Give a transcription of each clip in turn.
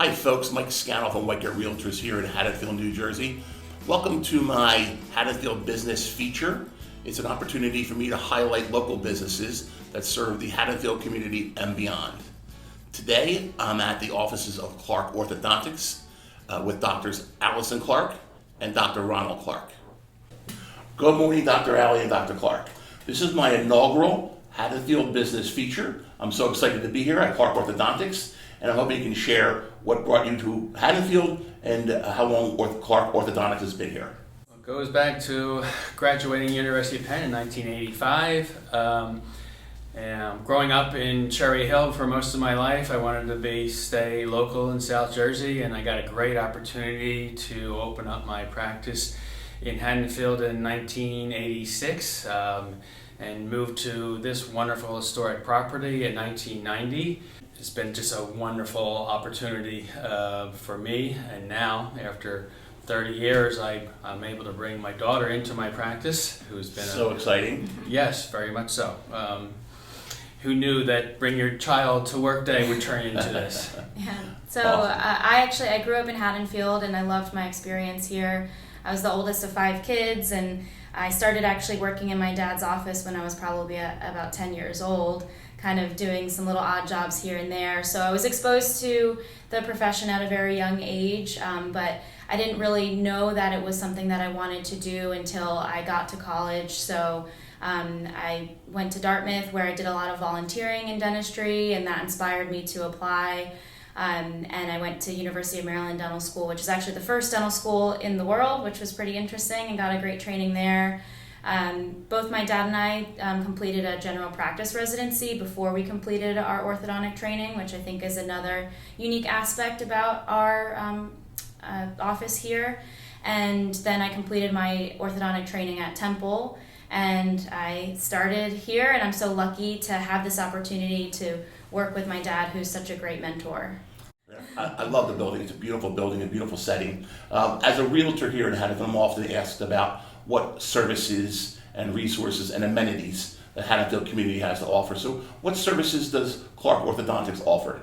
Hi folks, Mike Scannell from Weichert Realtors here in Haddonfield, New Jersey. Welcome to my Haddonfield Business Feature. It's an opportunity for me to highlight local businesses that serve the Haddonfield community and beyond. Today, I'm at the offices of Clark Orthodontics with Doctors Allison Clark and Dr. Ronald Clark. Good morning, Dr. Alley and Dr. Clark. This is my inaugural Haddonfield Business Feature. I'm so excited to be here at Clark Orthodontics, and I'm hoping you can share what brought you to Haddonfield and how long Clark Orthodontics has been here. It goes back to graduating University of Penn in 1985. And growing up in Cherry Hill for most of my life, I wanted to stay local in South Jersey, and I got a great opportunity to open up my practice in Haddonfield in 1986 and moved to this wonderful historic property in 1990. It's been just a wonderful opportunity for me, and now after 30 years I'm able to bring my daughter into my practice, who's been so exciting. Yes, very much so. Who knew that bring your child to work day would turn into this? Yeah. So Awesome. I grew up in Haddonfield, and I loved my experience here. I was the oldest of 5 kids, and I started actually working in my dad's office when I was probably about 10 years old, kind of doing some little odd jobs here and there. So I was exposed to the profession at a very young age, but I didn't really know that it was something that I wanted to do until I got to college. So I went to Dartmouth, where I did a lot of volunteering in dentistry, and that inspired me to apply. And I went to University of Maryland Dental School, which is actually the first dental school in the world, which was pretty interesting, and got a great training there. Both my dad and I completed a general practice residency before we completed our orthodontic training, which I think is another unique aspect about our office here. And then I completed my orthodontic training at Temple, and I started here, and I'm so lucky to have this opportunity to work with my dad, who's such a great mentor. I love the building. It's a beautiful building, a beautiful setting. As a realtor here in Haddonfield, I'm often asked about what services and resources and amenities the Haddonfield community has to offer. So what services does Clark Orthodontics offer?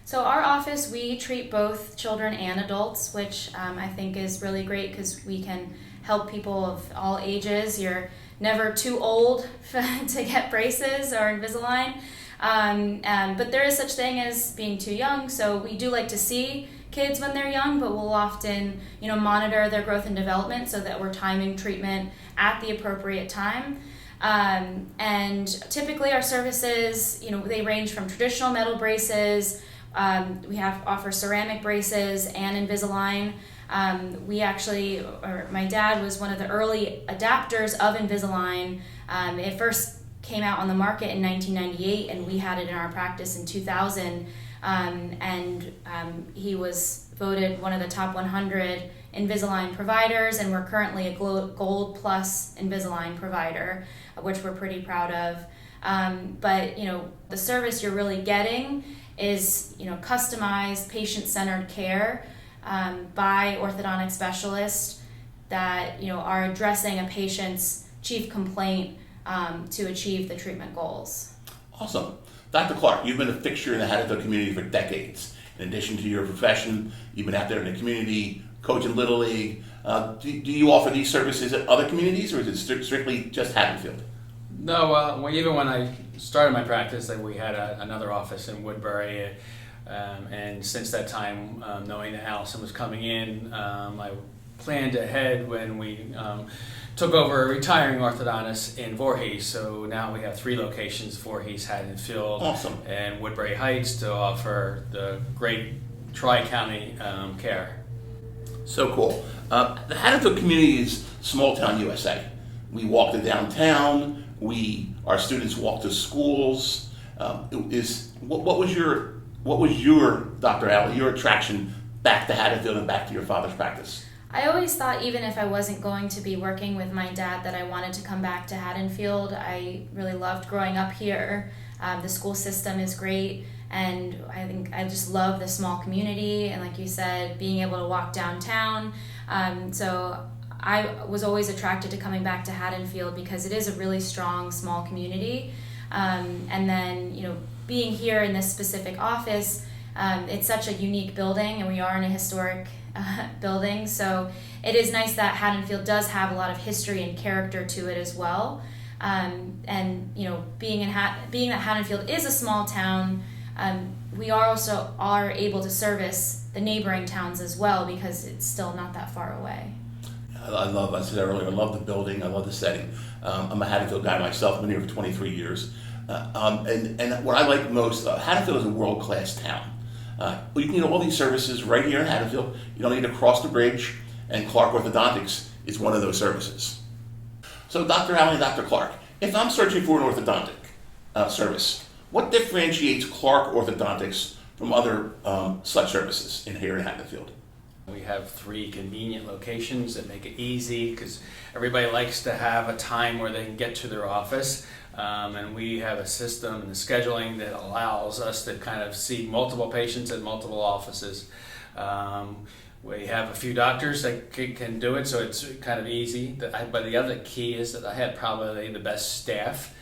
So our office, we treat both children and adults, which I think is really great because we can help people of all ages. You're never too old to get braces or Invisalign. But there is such thing as being too young, so we do like to see kids when they're young, but we'll often monitor their growth and development so that we're timing treatment at the appropriate time. And typically our services, they range from traditional metal braces. We offer ceramic braces and Invisalign. My dad was one of the early adapters of Invisalign. It first came out on the market in 1998, and we had it in our practice in 2000. He was voted one of the top 100 Invisalign providers, and we're currently a Gold Plus Invisalign provider, which we're pretty proud of. But the service you're really getting is customized, patient-centered care by orthodontic specialists that are addressing a patient's chief complaint to achieve the treatment goals. Awesome. Dr. Clark, you've been a fixture in the Haddonfield community for decades. In addition to your profession, you've been out there in the community, coaching Little League. Do you offer these services at other communities, or is it strictly just Haddonfield? No, even when I started my practice, we had another office in Woodbury. And since that time, knowing that Allison was coming in, I planned ahead when we took over a retiring orthodontist in Voorhees. So now we have 3 locations: Voorhees, Haddonfield, Awesome. and Woodbury Heights, to offer the great tri-county care. So cool. The Haddonfield community is small town USA. We walk to downtown. Our students walk to schools. What was your Dr. Alley, your attraction back to Haddonfield and back to your father's practice? I always thought, even if I wasn't going to be working with my dad, that I wanted to come back to Haddonfield. I really loved growing up here. The school system is great, and I think I just love the small community, and like you said, being able to walk downtown. So I was always attracted to coming back to Haddonfield because it is a really strong small community. And then, being here in this specific office, It's such a unique building, and we are in a historic building, so it is nice that Haddonfield does have a lot of history and character to it as well. And being that Haddonfield is a small town, we also are able to service the neighboring towns as well because it's still not that far away. I said earlier, I love the building, I love the setting. I'm a Haddonfield guy myself, I've been here for 23 years. And what I like most, Haddonfield is a world-class town. You can get all these services right here in Haddonfield. You don't need to cross the bridge, and Clark Orthodontics is one of those services. So Dr. Allen and Dr. Clark, if I'm searching for an orthodontic service, what differentiates Clark Orthodontics from other such services here in Haddonfield? We have 3 convenient locations that make it easy because everybody likes to have a time where they can get to their office. And we have a system and a scheduling that allows us to kind of see multiple patients at multiple offices. We have a few doctors that can do it, so it's kind of easy. But the other key is that I have probably the best staff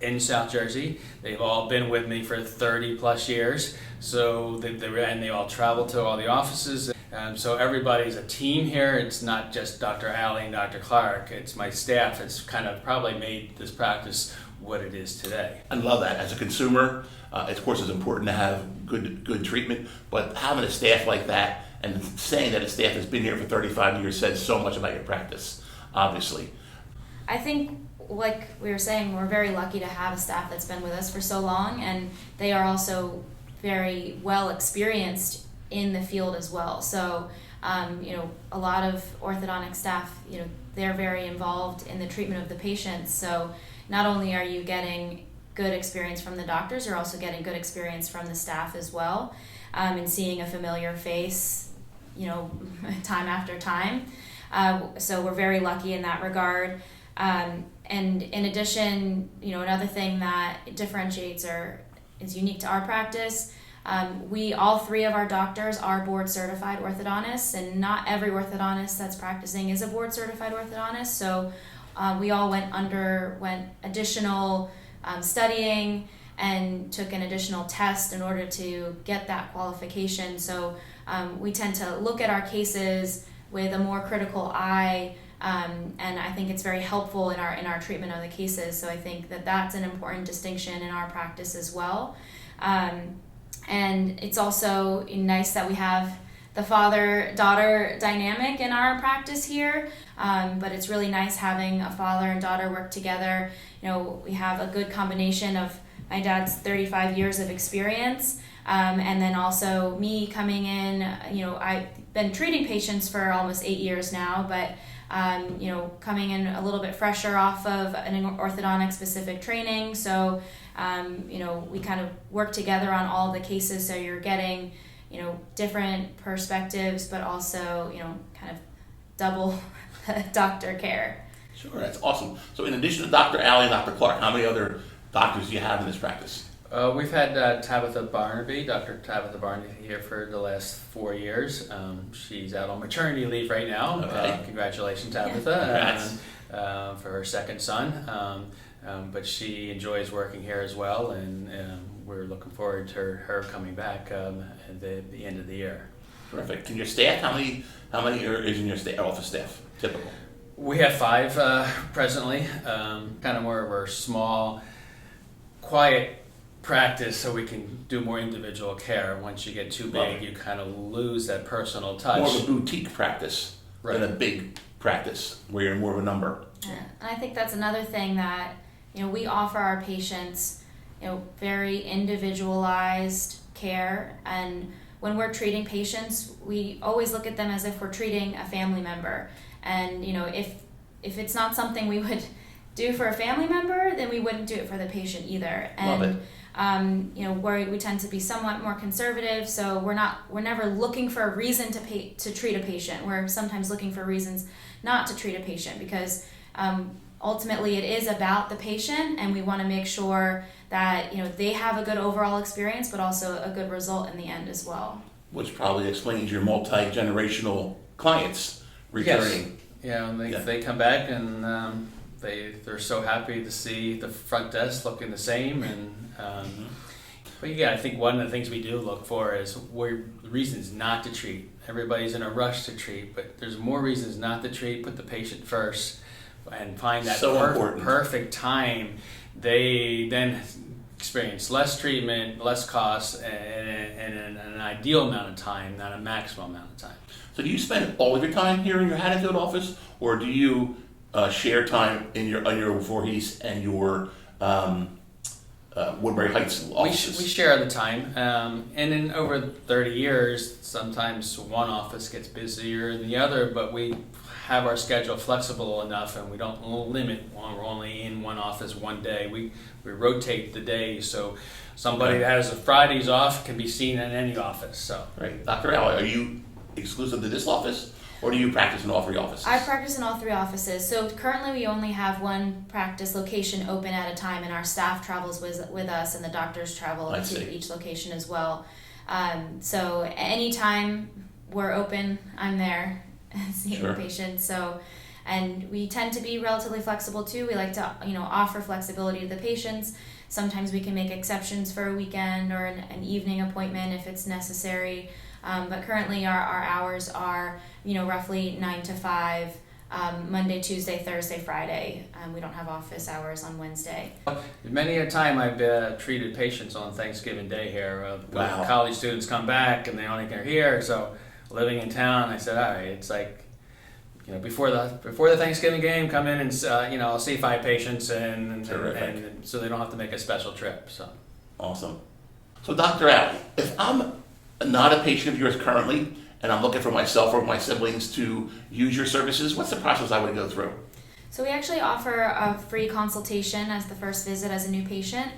in South Jersey. They've all been with me for 30 plus years, so they all travel to all the offices. So everybody's a team here. It's not just Dr. Alley and Dr. Clark. It's my staff. It's kind of probably made this practice what it is today. I love that. As a consumer, of course, it's important to have good treatment, but having a staff like that and saying that a staff has been here for 35 years says so much about your practice, obviously. I think, like we were saying, we're very lucky to have a staff that's been with us for so long, and they are also very well experienced in the field as well. So, a lot of orthodontic staff, they're very involved in the treatment of the patients. So not only are you getting good experience from the doctors, you're also getting good experience from the staff as well, and seeing a familiar face, time after time. So we're very lucky in that regard. And in addition, another thing that differentiates or is unique to our practice, all 3 of our doctors are board certified orthodontists, and not every orthodontist that's practicing is a board certified orthodontist. So we all went additional studying and took an additional test in order to get that qualification. So we tend to look at our cases with a more critical eye, and I think it's very helpful in our treatment of the cases. So I think that that's an important distinction in our practice as well. And it's also nice that we have the father-daughter dynamic in our practice here, but it's really nice having a father and daughter work together. We have a good combination of my dad's 35 years of experience, and then also me coming in. I've been treating patients for almost 8 years now, but coming in a little bit fresher off of an orthodontic specific training. So, we kind of work together on all the cases, so you're getting different perspectives, but also, kind of double doctor care. Sure, that's awesome. So in addition to Dr. Alley and Dr. Clark, how many other doctors do you have in this practice? We've had Tabitha Barnaby, Dr. Tabitha Barnaby, here for the last 4 years. She's out on maternity leave right now. Okay. Congratulations, Tabitha, Congrats. for her second son. But she enjoys working here as well, and we're looking forward to her coming back at the end of the year. Terrific. And your staff, how many is in your office staff, typical? We have 5 presently, kind of more of our small, quiet practice, so we can do more individual care. Once you get too big, you kind of lose that personal touch. More of a boutique practice than a big practice where you're more of a number. Yeah. And I think that's another thing that we offer our patients, very individualized care, and when we're treating patients, we always look at them as if we're treating a family member. And if it's not something we would do for a family member, then we wouldn't do it for the patient either. And we tend to be somewhat more conservative, so we're never looking for a reason to treat a patient. We're sometimes looking for reasons not to treat a patient, because ultimately it is about the patient, and we want to make sure that they have a good overall experience, but also a good result in the end as well. Which probably explains your multi-generational clients returning. Yes. They come back, and they're so happy to see the front desk looking the same, and Well, yeah, I think one of the things we do look for is reasons not to treat. Everybody's in a rush to treat, but there's more reasons not to treat. Put the patient first and find that perfect time. They then experience less treatment, less cost, and an ideal amount of time, not a maximum amount of time. So do you spend all of your time here in your Haddonfield office, or do you share time in your Voorhees and your Woodbury Heights offices? We share the time, and in over 30 years, sometimes one office gets busier than the other, but we have our schedule flexible enough, and we don't limit. We're only in one office one day. We rotate the days, so somebody that has the Fridays off can be seen in any office. So, right, Dr. Alley, are you exclusive to this office, or do you practice in all three offices? I practice in all three offices. So currently we only have one practice location open at a time, and our staff travels with us, and the doctors travel to each location as well. So anytime we're open, I'm there seeing the patient. So, and we tend to be relatively flexible too. We like to offer flexibility to the patients. Sometimes we can make exceptions for a weekend or an evening appointment if it's necessary. But currently our hours are, roughly 9 to 5, Monday, Tuesday, Thursday, Friday. We don't have office hours on Wednesday. Many a time I've treated patients on Thanksgiving Day here. When college students come back and they only get here, so living in town, I said, all right, it's like, before the Thanksgiving game, come in and I'll see 5 patients and so they don't have to make a special trip. So awesome. So Dr. Alley, if I'm not a patient of yours currently, and I'm looking for myself or my siblings to use your services, what's the process I would go through? So we actually offer a free consultation as the first visit as a new patient.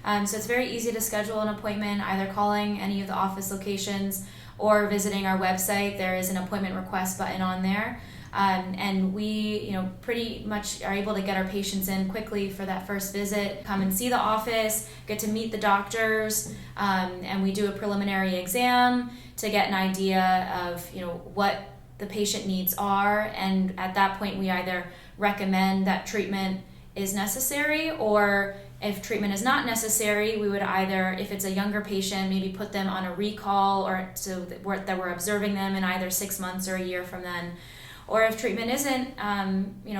So it's very easy to schedule an appointment, either calling any of the office locations or visiting our website. There is an appointment request button on there. And we, pretty much are able to get our patients in quickly for that first visit, come and see the office, get to meet the doctors, and we do a preliminary exam to get an idea of, what the patient needs are. And at that point, we either recommend that treatment is necessary, or if treatment is not necessary, we would either, if it's a younger patient, maybe put them on a recall, or so that we're observing them in either 6 months or a year from then. Or if treatment isn't,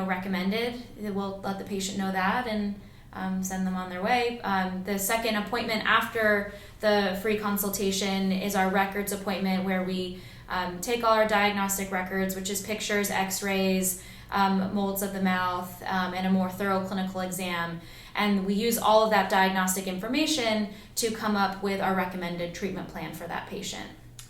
recommended, we'll let the patient know that and send them on their way. The second appointment after the free consultation is our records appointment, where we take all our diagnostic records, which is pictures, x-rays, molds of the mouth, and a more thorough clinical exam. And we use all of that diagnostic information to come up with our recommended treatment plan for that patient.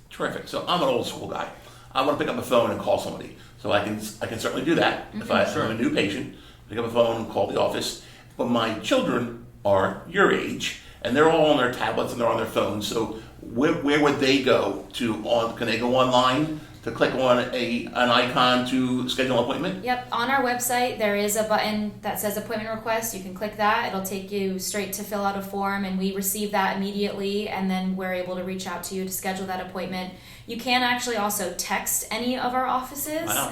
Terrific. So I'm an old school guy. I want to pick up a phone and call somebody. So I can certainly do that. If I'm a new patient, pick up a phone and call the office. But my children are your age, and they're all on their tablets and they're on their phones. So where would they go to? Can they go online to click on an icon to schedule an appointment? Yep. On our website, there is a button that says appointment request. You can click that. It'll take you straight to fill out a form, and we receive that immediately, and then we're able to reach out to you to schedule that appointment. You can actually also text any of our offices. Wow.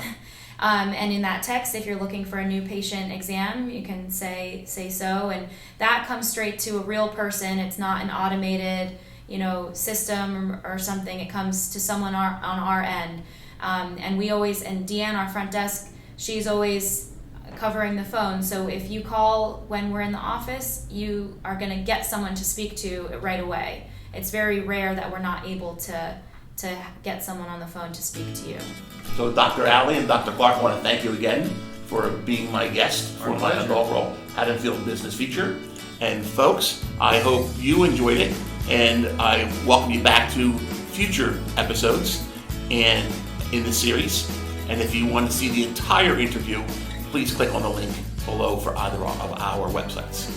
And in that text, if you're looking for a new patient exam, you can say so, and that comes straight to a real person. It's not an automated, system or something. It comes to someone on our end, and Deanne, our front desk, she's always covering the phone. So if you call when we're in the office, you are going to get someone to speak to right away. It's very rare that we're not able to get someone on the phone to speak to you. So Dr. Alley and Dr. Clark, I want to thank you again for being my guest for my inaugural Haddonfield Business Feature. And folks, I hope you enjoyed it, and I welcome you back to future episodes and in the series. And if you want to see the entire interview, please click on the link below for either of our websites.